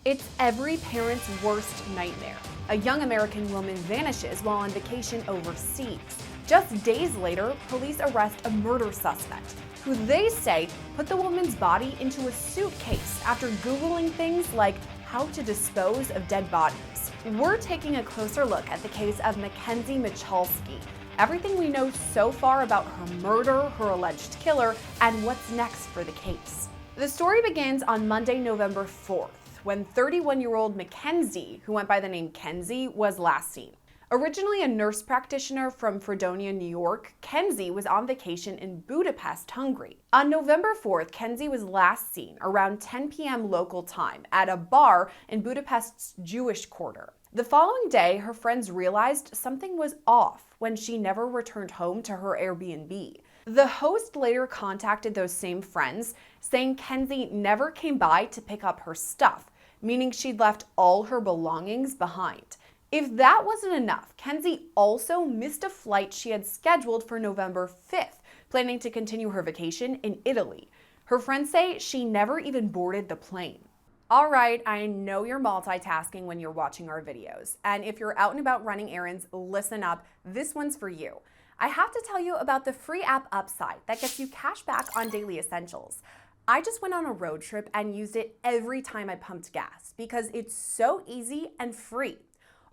It's every parent's worst nightmare. A young American woman vanishes while on vacation overseas. Just days later, police arrest a murder suspect, who they say put the woman's body into a suitcase after Googling things like how to dispose of dead bodies. We're taking a closer look at the case of Mackenzie Michalski, everything we know so far about her murder, her alleged killer, and what's next for the case. The story begins on Monday, November 4th, when 31-year-old Mackenzie, who went by the name Kenzie, was last seen. Originally a nurse practitioner from Fredonia, New York, Kenzie was on vacation in Budapest, Hungary. On November 4th, Kenzie was last seen around 10 p.m. local time at a bar in Budapest's Jewish quarter. The following day, her friends realized something was off when she never returned home to her Airbnb. The host later contacted those same friends, saying Kenzie never came by to pick up her stuff, meaning she'd left all her belongings behind. If that wasn't enough, Kenzie also missed a flight she had scheduled for November 5th, planning to continue her vacation in Italy. Her friends say she never even boarded the plane. All right, I know you're multitasking when you're watching our videos, and if you're out and about running errands, listen up, this one's for you. I have to tell you about the free app Upside that gets you cash back on daily essentials. I just went on a road trip and used it every time I pumped gas because it's so easy and free.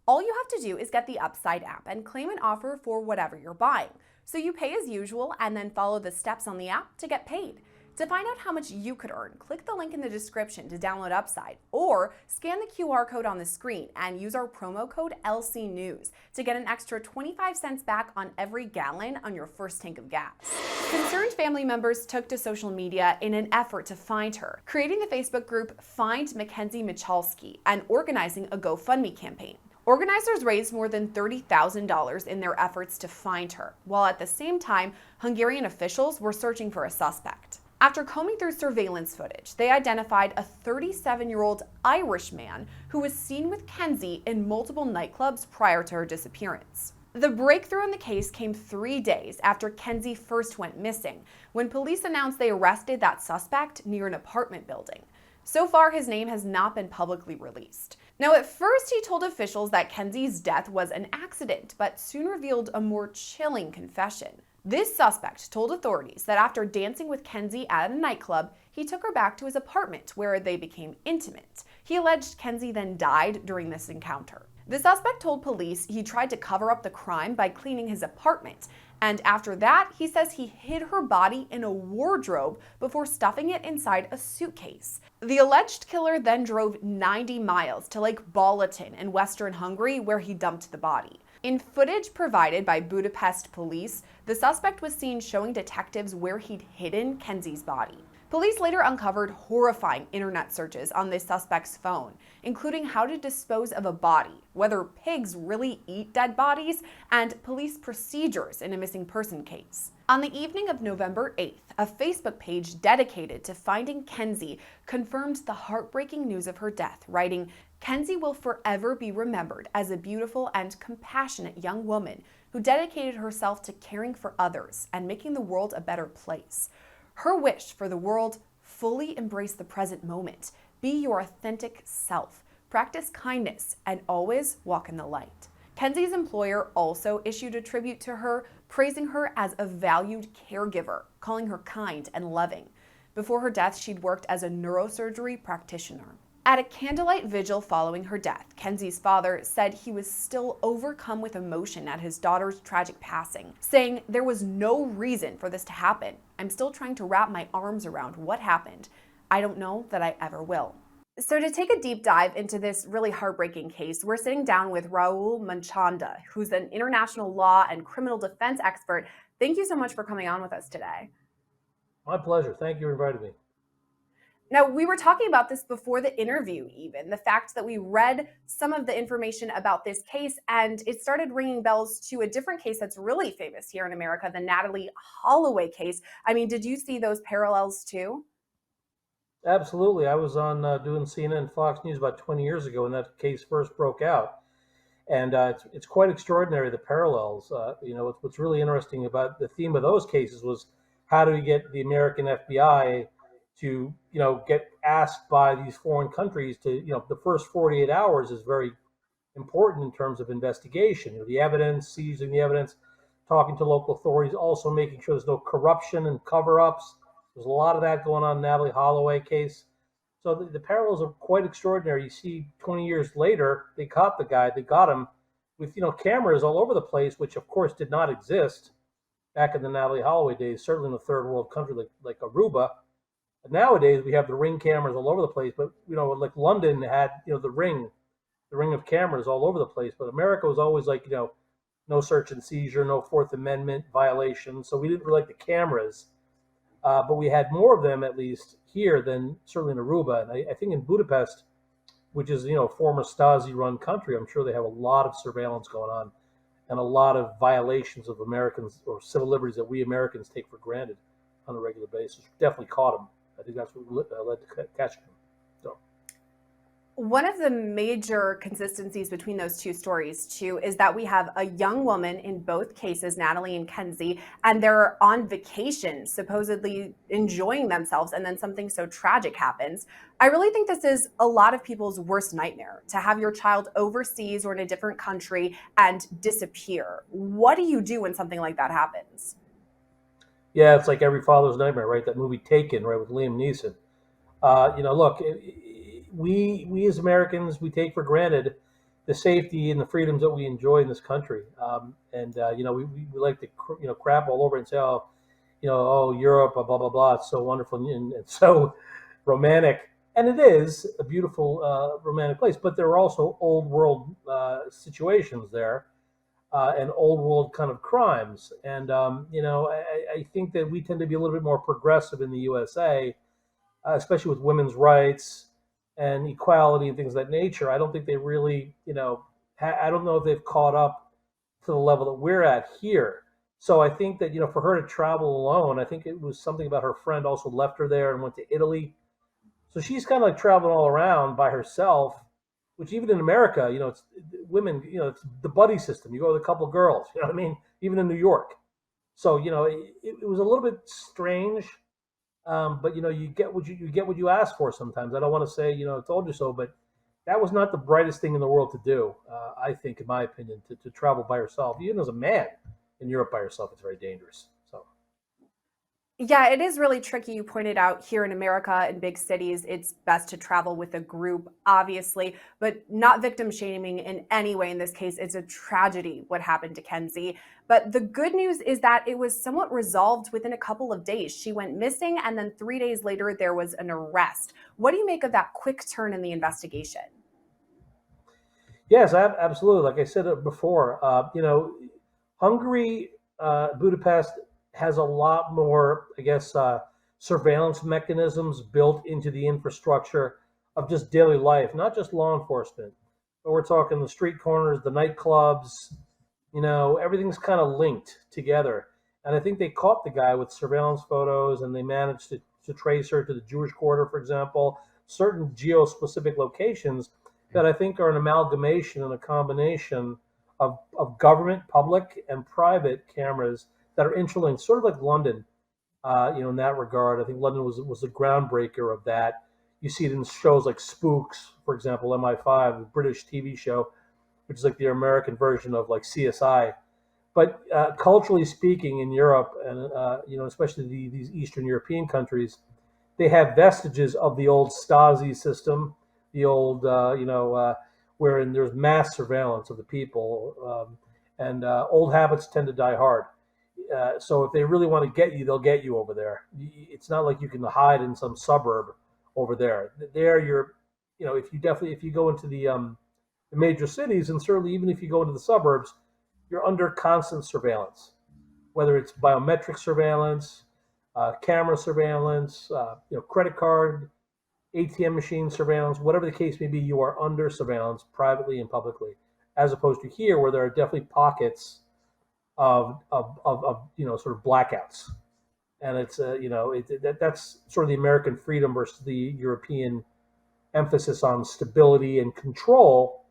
All you have to do is get the Upside app and claim an offer for whatever you're buying. So you pay as usual and then follow the steps on the app to get paid. To find out how much you could earn, click the link in the description to download Upside, or scan the QR code on the screen and use our promo code LCNews to get an extra 25 cents back on every gallon on your first tank of gas. Concerned family members took to social media in an effort to find her, creating the Facebook group Find Mackenzie Michalski and organizing a GoFundMe campaign. Organizers raised more than $30,000 in their efforts to find her, while at the same time, Hungarian officials were searching for a suspect. After combing through surveillance footage, they identified a 37-year-old Irish man who was seen with Kenzie in multiple nightclubs prior to her disappearance. The breakthrough in the case came 3 days after Kenzie first went missing, when police announced they arrested that suspect near an apartment building. So far, his name has not been publicly released. Now, at first, he told officials that Kenzie's death was an accident, but soon revealed a more chilling confession. This suspect told authorities that after dancing with Kenzie at a nightclub, he took her back to his apartment where they became intimate. He alleged Kenzie then died during this encounter. The suspect told police he tried to cover up the crime by cleaning his apartment, and after that, he says he hid her body in a wardrobe before stuffing it inside a suitcase. The alleged killer then drove 90 miles to Lake Balaton in western Hungary, where he dumped the body. In footage provided by Budapest police, the suspect was seen showing detectives where he'd hidden Kenzie's body. Police later uncovered horrifying internet searches on the suspect's phone, including how to dispose of a body, whether pigs really eat dead bodies, and police procedures in a missing person case. On the evening of November 8th, a Facebook page dedicated to finding Kenzie confirmed the heartbreaking news of her death, writing, "Kenzie will forever be remembered as a beautiful and compassionate young woman who dedicated herself to caring for others and making the world a better place. Her wish for the world: fully embrace the present moment, be your authentic self, practice kindness, and always walk in the light." Kenzie's employer also issued a tribute to her, praising her as a valued caregiver, calling her kind and loving. Before her death, she'd worked as a neurosurgery practitioner. At a candlelight vigil following her death, Kenzie's father said he was still overcome with emotion at his daughter's tragic passing, saying, "There was no reason for this to happen. I'm still trying to wrap my arms around what happened. I don't know that I ever will." So to take a deep dive into this really heartbreaking case, we're sitting down with Raul Manchanda, who's an international law and criminal defense expert. Thank you so much for coming on with us today. My pleasure. Thank you for inviting me. Now, we were talking about this before the interview even, the fact that we read some of the information about this case and it started ringing bells to a different case that's really famous here in America, the Natalee Holloway case. I mean, did you see those parallels too? Absolutely. I was on doing CNN and Fox News about 20 years ago when that case first broke out. And it's quite extraordinary, the parallels. What's really interesting about the theme of those cases was how do we get the American FBI to get asked by these foreign countries to the first 48 hours is very important in terms of investigation. The evidence, seizing the evidence, talking to local authorities, also making sure there's no corruption and cover-ups. There's a lot of that going on in the Natalie Holloway case. So the parallels are quite extraordinary. You see, 20 years later, they caught the guy. They got him with cameras all over the place, which of course did not exist back in the Natalie Holloway days. Certainly in a third world country like Aruba. But nowadays we have the Ring cameras all over the place. But like London had the ring of cameras all over the place. But America was always like no search and seizure, no Fourth Amendment violations. So we didn't really like the cameras. But we had more of them, at least here, than certainly in Aruba. And I think in Budapest, which is former Stasi-run country, I'm sure they have a lot of surveillance going on and a lot of violations of Americans or civil liberties that we Americans take for granted on a regular basis. Definitely caught him. I think that's what led to catching him. So. One of the major consistencies between those two stories, too, is that we have a young woman in both cases, Natalie and Kenzie, and they're on vacation, supposedly enjoying themselves, and then something so tragic happens. I really think this is a lot of people's worst nightmare, to have your child overseas or in a different country and disappear. What do you do when something like that happens? Yeah, it's like every father's nightmare, right? That movie Taken, right, with Liam Neeson. Look, we as Americans, we take for granted the safety and the freedoms that we enjoy in this country, we like to crap all over it and say, oh, Europe, blah blah blah, it's so wonderful and so romantic, and it is a beautiful romantic place, but there are also old world situations there. And old world kind of crimes. And, I think that we tend to be a little bit more progressive in the USA, especially with women's rights and equality and things of that nature. I don't think they really, I don't know if they've caught up to the level that we're at here. So I think that, for her to travel alone, I think it was something about her friend also left her there and went to Italy. So she's kind of like traveling all around by herself, which even in America, it's women, it's the buddy system. You go with a couple girls, you know what I mean? Even in New York. So, it was a little bit strange, but you get what you get what you ask for sometimes. I don't want to say, I told you so, but that was not the brightest thing in the world to do. I think, in my opinion, to travel by yourself, even as a man in Europe by yourself, it's very dangerous. So. Yeah, it is really tricky. You pointed out here in America, in big cities, it's best to travel with a group, obviously, but not victim shaming in any way. In this case, it's a tragedy what happened to Kenzie. But the good news is that it was somewhat resolved within a couple of days. She went missing, and then 3 days later, there was an arrest. What do you make of that quick turn in the investigation? Yes, absolutely. Like I said before, Hungary, Budapest has a lot more, I guess, surveillance mechanisms built into the infrastructure of just daily life, not just law enforcement, but we're talking the street corners, the nightclubs, everything's kind of linked together. And I think they caught the guy with surveillance photos, and they managed to trace her to the Jewish Quarter, for example, certain geo-specific locations that I think are an amalgamation and a combination of government, public, and private cameras that are interlinked, sort of like London, in that regard. I think London was the groundbreaker of that. You see it in shows like Spooks, for example, MI5, the British TV show, which is like the American version of like CSI. But culturally speaking, in Europe, and especially these Eastern European countries, they have vestiges of the old Stasi system, the old, wherein there's mass surveillance of the people, and old habits tend to die hard. So if they really want to get you, they'll get you over there. It's not like you can hide in some suburb over there. There, if you go into the major cities, and certainly even if you go into the suburbs, you're under constant surveillance, whether it's biometric surveillance, camera surveillance, credit card, ATM machine surveillance, whatever the case may be. You are under surveillance privately and publicly, as opposed to here, where there are definitely pockets of sort of blackouts, and it's that's sort of the American freedom versus the European emphasis on stability and control,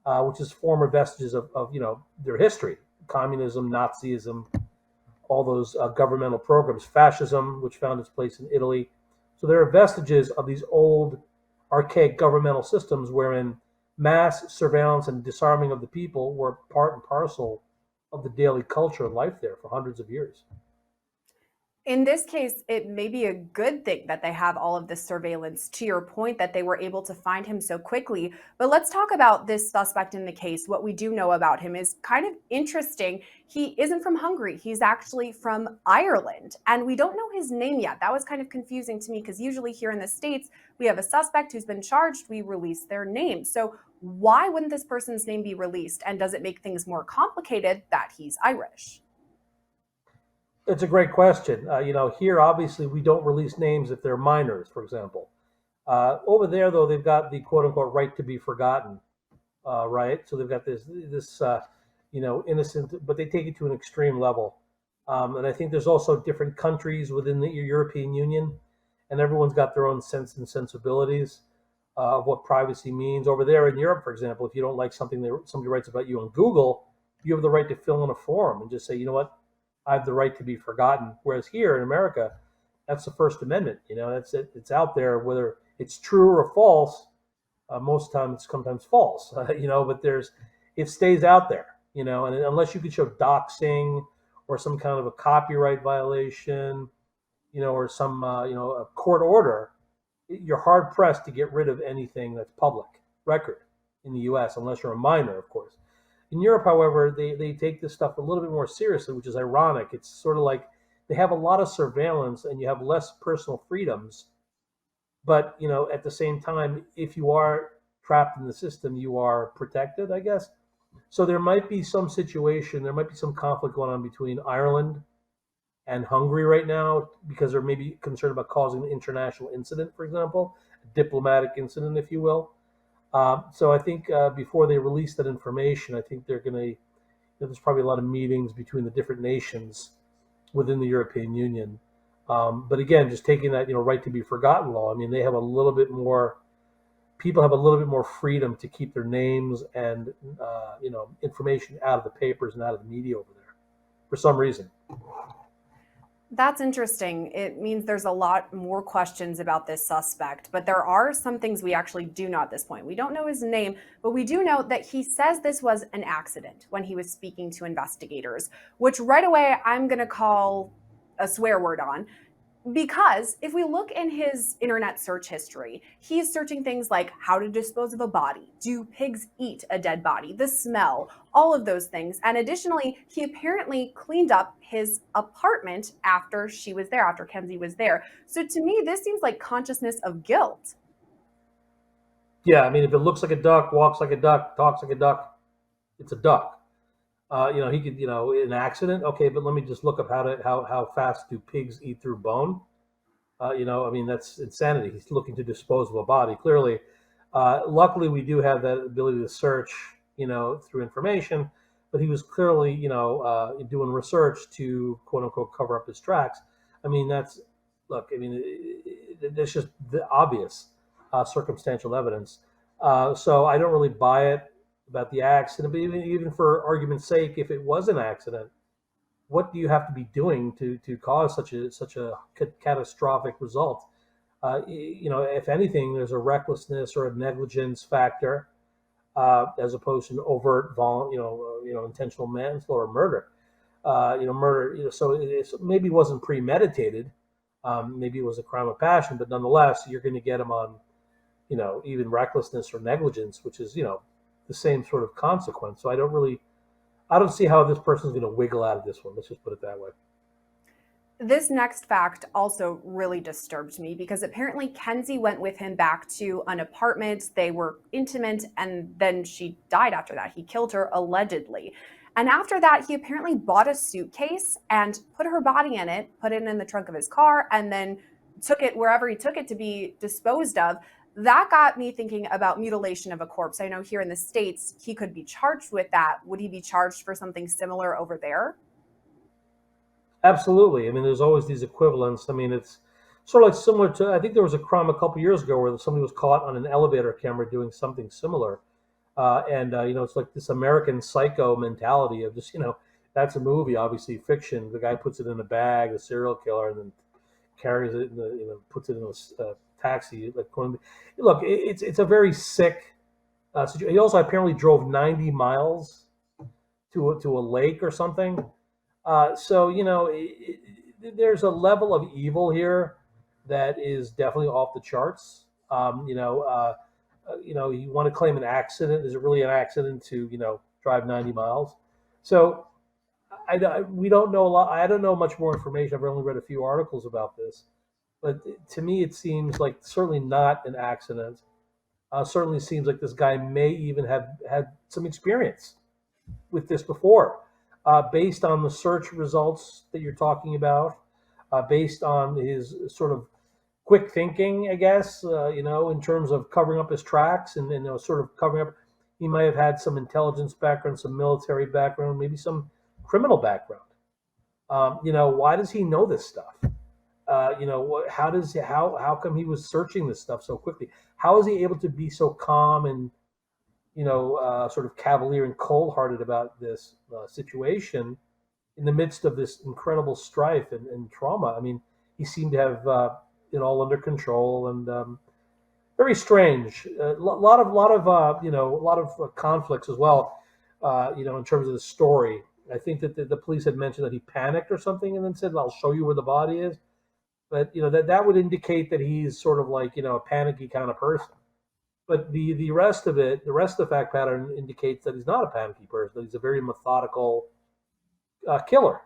which is former vestiges of their history: communism, Nazism, all those governmental programs, fascism, which found its place in Italy. So there are vestiges of these old, archaic governmental systems wherein mass surveillance and disarming of the people were part and parcel of the daily culture and life there for hundreds of years. In this case, it may be a good thing that they have all of this surveillance, to your point, that they were able to find him so quickly. But let's talk about this suspect in the case. What we do know about him is kind of interesting. He isn't from Hungary, he's actually from Ireland. And we don't know his name yet. That was kind of confusing to me because usually here in the States, we have a suspect who's been charged, we release their name. So why wouldn't this person's name be released? And does it make things more complicated that he's Irish? It's a great question. Here obviously we don't release names if they're minors, for example. Over there, though, they've got the quote unquote right to be forgotten, right? So they've got this innocent, but they take it to an extreme level. And I think there's also different countries within the European Union, and everyone's got their own sense and sensibilities of what privacy means. Over there in Europe, for example, if you don't like something that somebody writes about you on Google, you have the right to fill in a form and just say, you know what, I have the right to be forgotten. Whereas here in America, that's the First Amendment. That's it. It's out there, whether it's true or false. Most times, it's sometimes false. But it stays out there. And unless you can show doxing or some kind of a copyright violation, or some a court order, you're hard pressed to get rid of anything that's public record in the U.S. unless you're a minor, of course. In Europe, however, they take this stuff a little bit more seriously, which is ironic. It's sort of like they have a lot of surveillance and you have less personal freedoms. But, at the same time, if you are trapped in the system, you are protected, I guess. So there might be some situation, there might be some conflict going on between Ireland and Hungary right now because they're maybe concerned about causing an international incident, for example, a diplomatic incident, if you will. So I think before they release that information, I think they're going to. There's probably a lot of meetings between the different nations within the European Union. But again, just taking that right to be forgotten law. I mean, they have a little bit more. People have a little bit more freedom to keep their names and information out of the papers and out of the media over there, for some reason. That's interesting. It means there's a lot more questions about this suspect, but there are some things we actually do know at this point. We don't know his name, but we do know that he says this was an accident when he was speaking to investigators, which right away I'm going to call a swear word on. Because if we look in his internet search history, he's searching things like how to dispose of a body, do pigs eat a dead body, the smell, all of those things. And additionally, he apparently cleaned up his apartment after she was there, after Kenzie was there. So to me, this seems like consciousness of guilt. Yeah, I mean, if it looks like a duck, walks like a duck, talks like a duck, it's a duck. He could, an accident. Okay, but let me just look up how fast do pigs eat through bone? I mean, that's insanity. He's looking to dispose of a body. Clearly, luckily we do have that ability to search, through information. But he was clearly, doing research to quote unquote cover up his tracks. I mean, look. I mean, that's just the obvious circumstantial evidence. So I don't really buy it about the accident, but even for argument's sake, if it was an accident, what do you have to be doing to cause such a catastrophic result? If anything, there's a recklessness or a negligence factor as opposed to an overt, intentional manslaughter or murder. Murder. So maybe it wasn't premeditated. Maybe it was a crime of passion, but nonetheless, you're going to get him on, even recklessness or negligence, which is the same sort of consequence. So I don't see how this person's going to wiggle out of this one. Let's just put it that way. This next fact also really disturbed me because apparently Kenzie went with him back to an apartment. They were intimate and then she died after that. He killed her allegedly. And after that, he apparently bought a suitcase and put her body in it, put it in the trunk of his car, and then took it wherever he took it to be disposed of. That got me thinking about mutilation of a corpse. I know here in the States, he could be charged with that. Would he be charged for something similar over there? Absolutely. I mean, there's always these equivalents. I mean, it's sort of like similar to, I think there was a crime a couple years ago where somebody was caught on an elevator camera doing something similar. It's like this American Psycho mentality of just, that's a movie, obviously fiction. The guy puts it in a bag, a serial killer, and then carries it, puts it in a taxi. Look, it's a very sick situation. He also apparently drove 90 miles to a lake or something. So there's a level of evil here that is definitely off the charts. You want to claim an accident? Is it really an accident to drive 90 miles? So we don't know a lot. I don't know much more information. I've only read a few articles about this, but to me, it seems like certainly not an accident. Certainly seems like this guy may even have had some experience with this before, based on the search results that you're talking about, based on his sort of quick thinking, I guess, in terms of covering up his tracks and sort of covering up. He might have had some intelligence background, some military background, maybe some criminal background. Why does he know this stuff? How come he was searching this stuff so quickly? How is he able to be so calm and sort of cavalier and cold-hearted about this situation in the midst of this incredible strife and trauma? I mean, he seemed to have it all under control, and very strange. A lot of conflicts as well. In terms of the story, I think that the police had mentioned that he panicked or something, and then said, "I'll show you where the body is." But that would indicate that he's sort of like a panicky kind of person. But the rest of the fact pattern indicates that he's not a panicky person. That he's a very methodical killer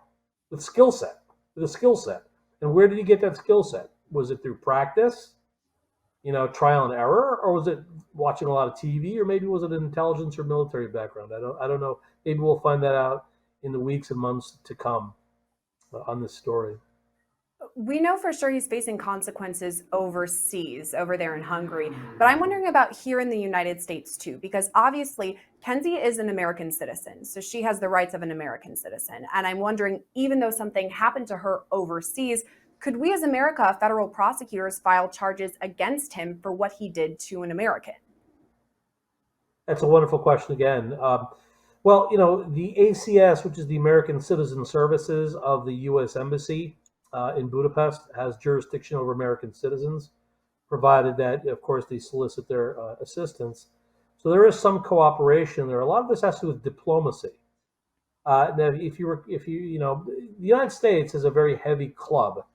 with a skill set. And where did he get that skill set? Was it through practice, trial and error, or was it watching a lot of TV, or maybe was it an intelligence or military background? I don't know. Maybe we'll find that out in the weeks and months to come on this story. We know for sure he's facing consequences overseas, over there in Hungary. But I'm wondering about here in the United States too, because obviously Kenzie is an American citizen, so she has the rights of an American citizen. And I'm wondering, even though something happened to her overseas, could we as America, federal prosecutors, file charges against him for what he did to an American? That's a wonderful question again. Well, the ACS, which is the American Citizen Services of the U.S. Embassy in Budapest, has jurisdiction over American citizens, provided that, of course, they solicit their assistance. So there is some cooperation there. A lot of this has to do with diplomacy. Now, the United States is a very heavy club.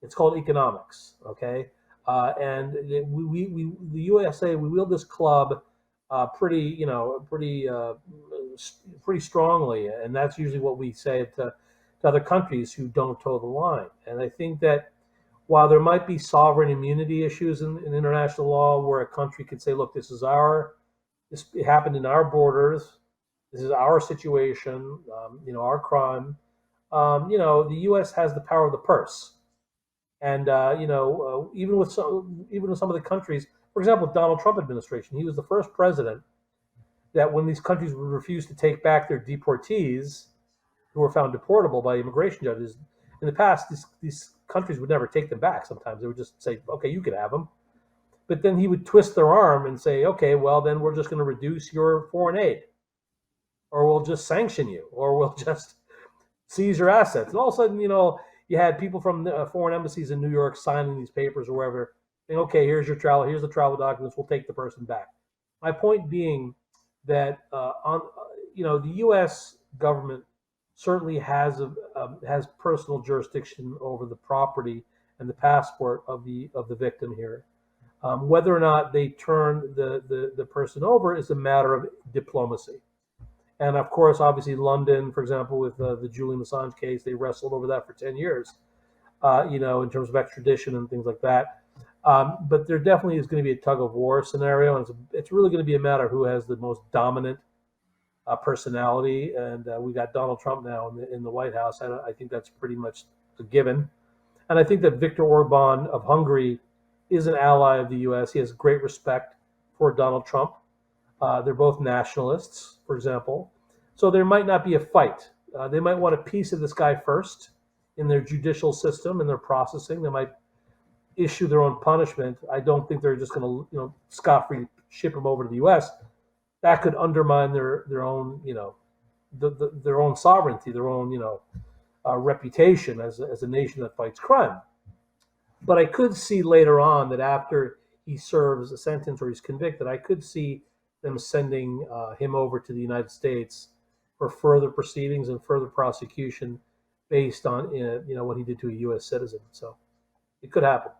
It's called economics, okay? And the USA, we wield this club pretty strongly, and that's usually what we say to other countries who don't toe the line. And I think that while there might be sovereign immunity issues in international law, where a country could say, "Look, this happened in our borders, this is our situation, our crime," the U.S. has the power of the purse. And even with some of the countries, for example, Donald Trump administration, he was the first president that, when these countries would refuse to take back their deportees who were found deportable by immigration judges, in the past, these countries would never take them back. Sometimes they would just say, "Okay, you can have them," but then he would twist their arm and say, "Okay, well then we're just going to reduce your foreign aid, or we'll just sanction you, or we'll just seize your assets." And all of a sudden, you had people from foreign embassies in New York signing these papers or wherever, saying, "Okay, here's the travel documents. We'll take the person back." My point being that the U.S. government certainly has personal jurisdiction over the property and the passport of the victim here. Whether or not they turn the person over is a matter of diplomacy. And of course, obviously, London, for example, with the Julian Assange case, they wrestled over that for 10 years, in terms of extradition and things like that. But there definitely is going to be a tug of war scenario, and it's really going to be a matter of who has the most dominant personality. And we got Donald Trump now in the White House. I think that's pretty much a given. And I think that Viktor Orban of Hungary is an ally of the U.S. He has great respect for Donald Trump. They're both nationalists, for example. So there might not be a fight. They might want a piece of this guy first in their judicial system and their processing. They might issue their own punishment. I don't think they're just going to, scot-free ship him over to the U.S. That could undermine their own, their own sovereignty, their own, reputation as a nation that fights crime. But I could see later on that after he serves a sentence or he's convicted, I could see them sending him over to the United States for further proceedings and further prosecution based on what he did to a U.S. citizen. So it could happen.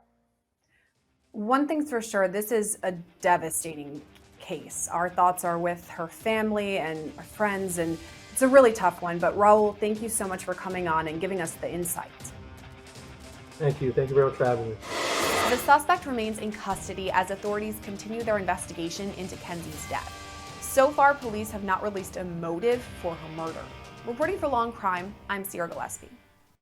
One thing's for sure, this is a devastating case. Our thoughts are with her family and her friends, and it's a really tough one. But Raul, thank you so much for coming on and giving us the insight. Thank you. Thank you very much for having me. The suspect remains in custody as authorities continue their investigation into Kenzie's death. So far, police have not released a motive for her murder. Reporting for Law&Crime, I'm Gillespie.